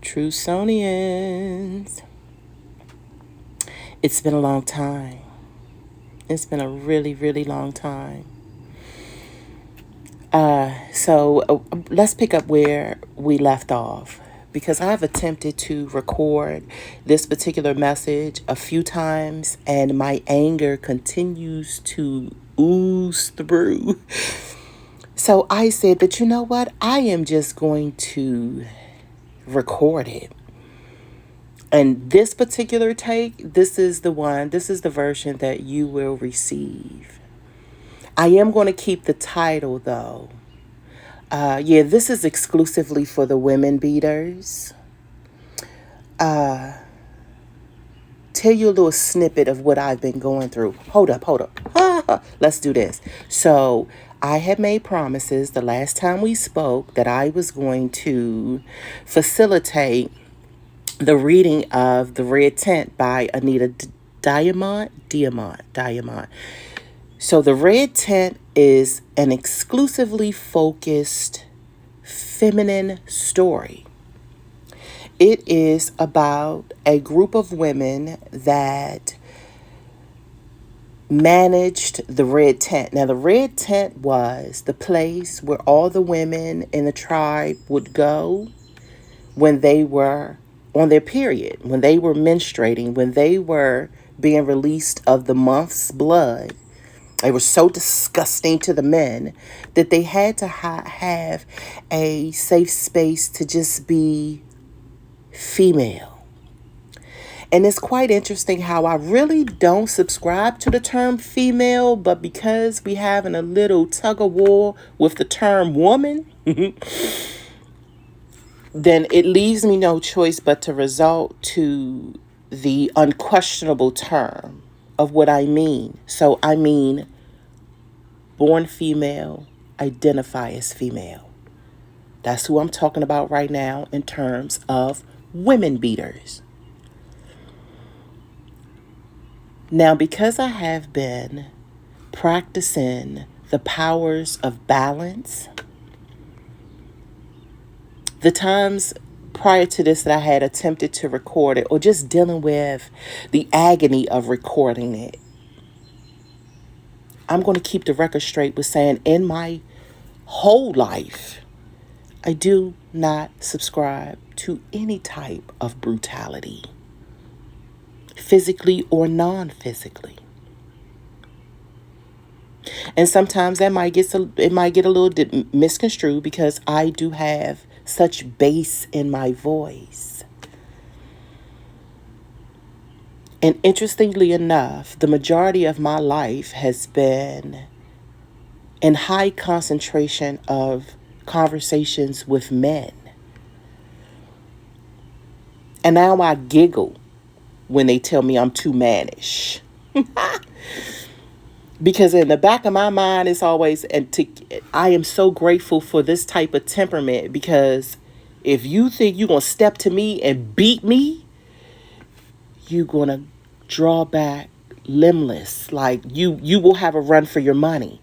True Sonians. It's been a long time. It's been a really, really long time. Let's pick up where we left off because I've attempted to record this particular message a few times and my anger continues to ooze through. So I said that, you know what? I am just going to record it. And this particular take, this is the version that you will receive. I am going to keep the title though. This is exclusively for the women beaters. Tell you a little snippet of what I've been going through. Hold up. Let's do this. So, I had made promises the last time we spoke that I was going to facilitate the reading of The Red Tent by Anita Diamant. So The Red Tent is an exclusively focused feminine story. It is about a group of women that managed the Red Tent. Now, the Red Tent was the place where all the women in the tribe would go when they were on their period, when they were menstruating, when they were being released of the month's blood. They were so disgusting to the men that they had to have a safe space to just be female. And it's quite interesting how I really don't subscribe to the term female, but because we having a little tug of war with the term woman, then it leaves me no choice but to resort to the unquestionable term of what I mean. So I mean, born female, identify as female. That's who I'm talking about right now in terms of women beaters. Now, because I have been practicing the powers of balance, the times prior to this that I had attempted to record it or just dealing with the agony of recording it, I'm going to keep the record straight with saying in my whole life, I do not subscribe to any type of brutality, physically or non-physically. And sometimes it might get a little misconstrued because I do have such bass in my voice. And interestingly enough, the majority of my life has been in high concentration of conversations with men. And now I giggle when they tell me I'm too mannish. Because in the back of my mind, it's always, I am so grateful for this type of temperament because if you think you're going to step to me and beat me, you're going to draw back limbless. Like you will have a run for your money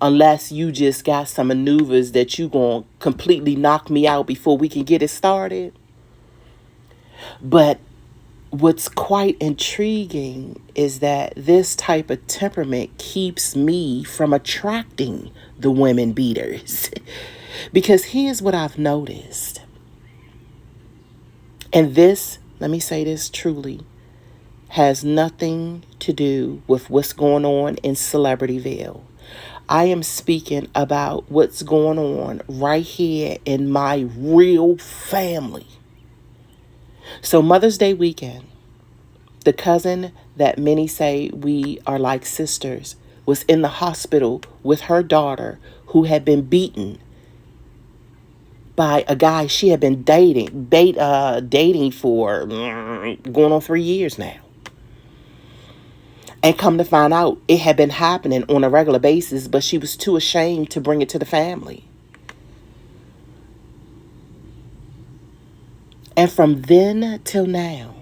unless you just got some maneuvers that you going to completely knock me out before we can get it started. But what's quite intriguing is that this type of temperament keeps me from attracting the women beaters. Because here's what I've noticed. And this, let me say this truly, has nothing to do with what's going on in Celebrityville. I am speaking about what's going on right here in my real family. So Mother's Day weekend, the cousin that many say we are like sisters was in the hospital with her daughter who had been beaten by a guy she had been dating for going on 3 years now. And come to find out, it had been happening on a regular basis, but she was too ashamed to bring it to the family. And from then till now,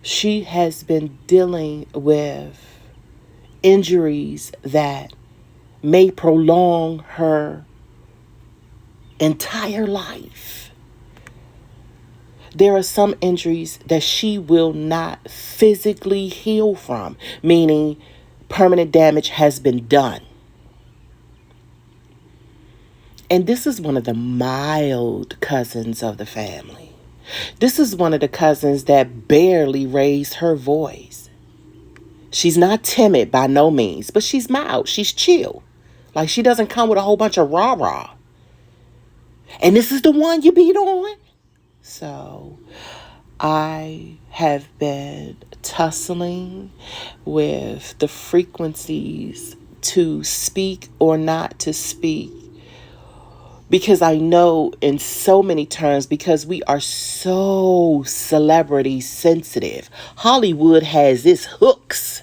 she has been dealing with injuries that may prolong her entire life. There are some injuries that she will not physically heal from, meaning permanent damage has been done. And this is one of the mild cousins of the family. This is one of the cousins that barely raised her voice. She's not timid by no means, but she's mild. She's chill. Like, she doesn't come with a whole bunch of rah-rah. And this is the one you beat on? So, I have been tussling with the frequencies to speak or not to speak, because I know in so many terms, because we are so celebrity sensitive, Hollywood has its hooks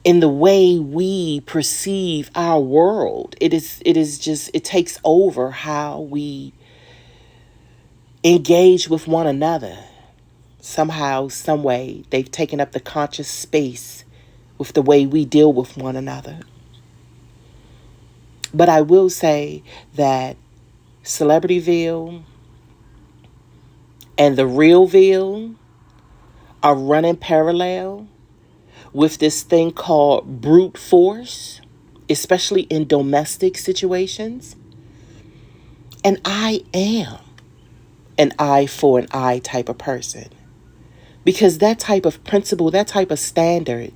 in the way we perceive our world. It is just, it takes over how we engage with one another. Somehow, some way, they've taken up the conscious space with the way we deal with one another. But I will say that Celebrityville and the Realville are running parallel with this thing called brute force, especially in domestic situations. And I am an eye for an eye type of person, because that type of principle, that type of standard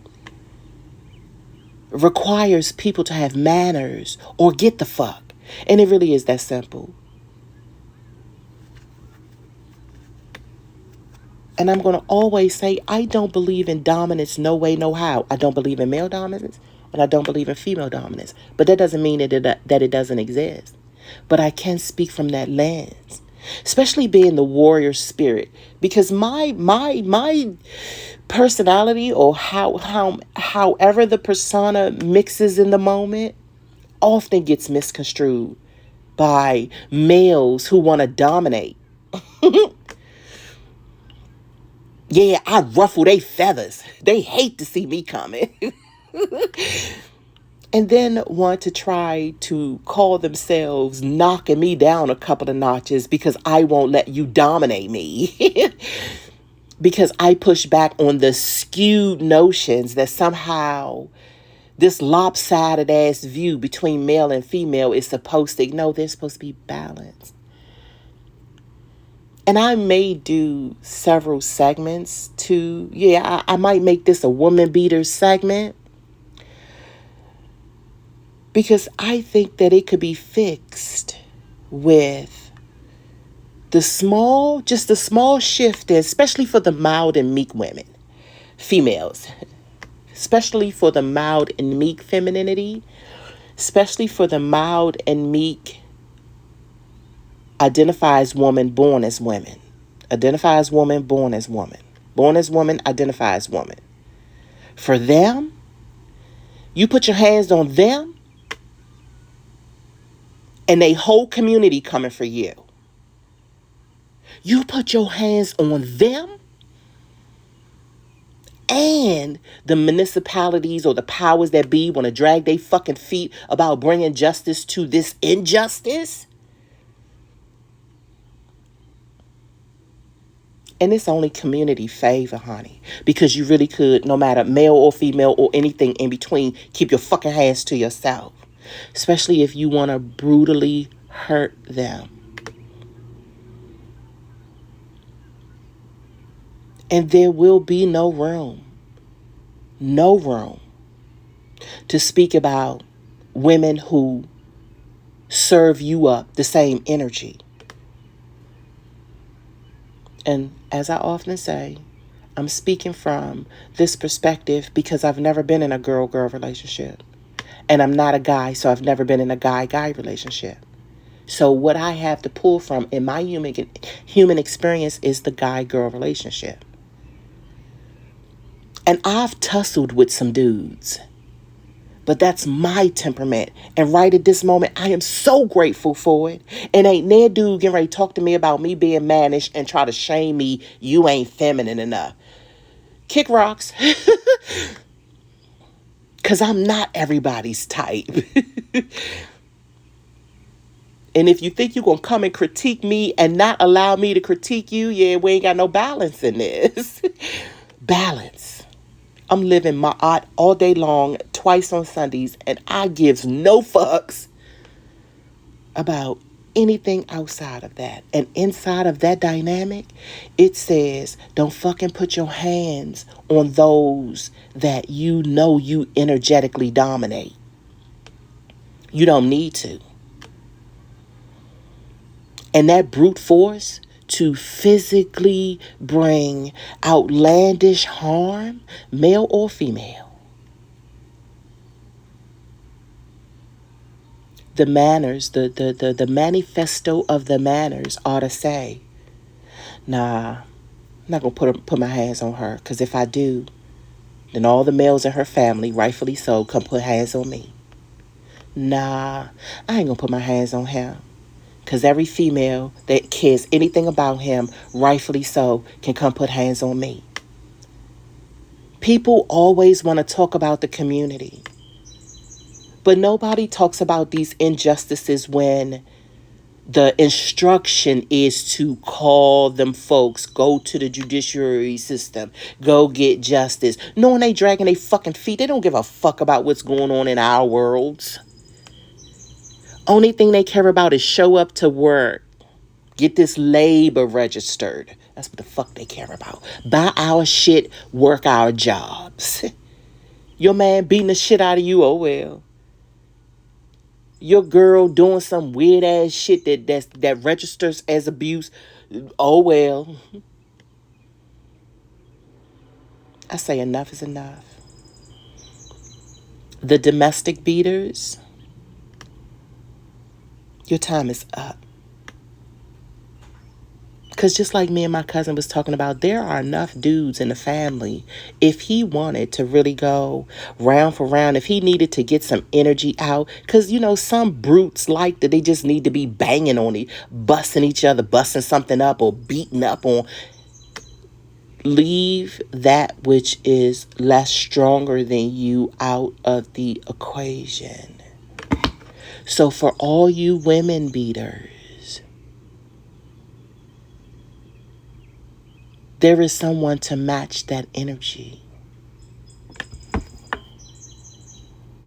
requires people to have manners or get the fuck. And it really is that simple. And I'm going to always say, I don't believe in dominance, no way, no how. I don't believe in male dominance, and I don't believe in female dominance. But that doesn't mean that it doesn't exist. But I can speak from that lens, especially being the warrior spirit, because my personality, or however the persona mixes in the moment, often gets misconstrued by males who want to dominate. Yeah, I ruffle their feathers. They hate to see me coming. And then want to try to call themselves knocking me down a couple of notches because I won't let you dominate me. Because I push back on the skewed notions that somehow this lopsided ass view between male and female is supposed to, no, they're supposed to be balanced. And I may do several segments to, I might make this a woman beater segment, because I think that it could be fixed with just a small shift, especially for the mild and meek women, females, especially for the mild and meek femininity, especially for the mild and meek identifies woman, born as women. Identifies woman, born as woman. Born as woman, identifies woman. For them, you put your hands on them, and a whole community coming for you. You put your hands on them, and the municipalities or the powers that be want to drag their fucking feet about bringing justice to this injustice. And it's only community favor, honey. Because you really could, no matter male or female or anything in between, keep your fucking hands to yourself. Especially if you want to brutally hurt them. And there will be no room to speak about women who serve you up the same energy. And as I often say, I'm speaking from this perspective because I've never been in a girl-girl relationship. And I'm not a guy, so I've never been in a guy-guy relationship. So what I have to pull from in my human experience is the guy-girl relationship. And I've tussled with some dudes. But that's my temperament. And right at this moment, I am so grateful for it. And ain't no dude getting ready to talk to me about me being mannish and try to shame me. You ain't feminine enough. Kick rocks. Because I'm not everybody's type. And if you think you're going to come and critique me and not allow me to critique you, yeah, we ain't got no balance in this. Balance. I'm living my art all day long, twice on Sundays, and I gives no fucks about anything outside of that. And inside of that dynamic, it says, don't fucking put your hands on those that you know you energetically dominate. You don't need to. And that brute force to physically bring outlandish harm, male or female. The manners, the manifesto of the manners ought to say, nah, I'm not going to put my hands on her. Because if I do, then all the males in her family, rightfully so, come put hands on me. Nah, I ain't going to put my hands on him. Because every female that cares anything about him, rightfully so, can come put hands on me. People always want to talk about the community. But nobody talks about these injustices when the instruction is to call them folks, go to the judiciary system, go get justice. Knowing they dragging their fucking feet, they don't give a fuck about what's going on in our worlds. Only thing they care about is show up to work. Get this labor registered. That's what the fuck they care about. Buy our shit, work our jobs. Your man beating the shit out of you, oh well. Your girl doing some weird ass shit that registers as abuse, oh well. I say enough is enough. The domestic beaters, your time is up. Because just like me and my cousin was talking about, there are enough dudes in the family. If he wanted to really go round for round, if he needed to get some energy out, because, you know, some brutes like that they just need to be banging on it, busting each other, busting something up or beating up on. Leave that which is less stronger than you out of the equation. So for all you women beaters, there is someone to match that energy.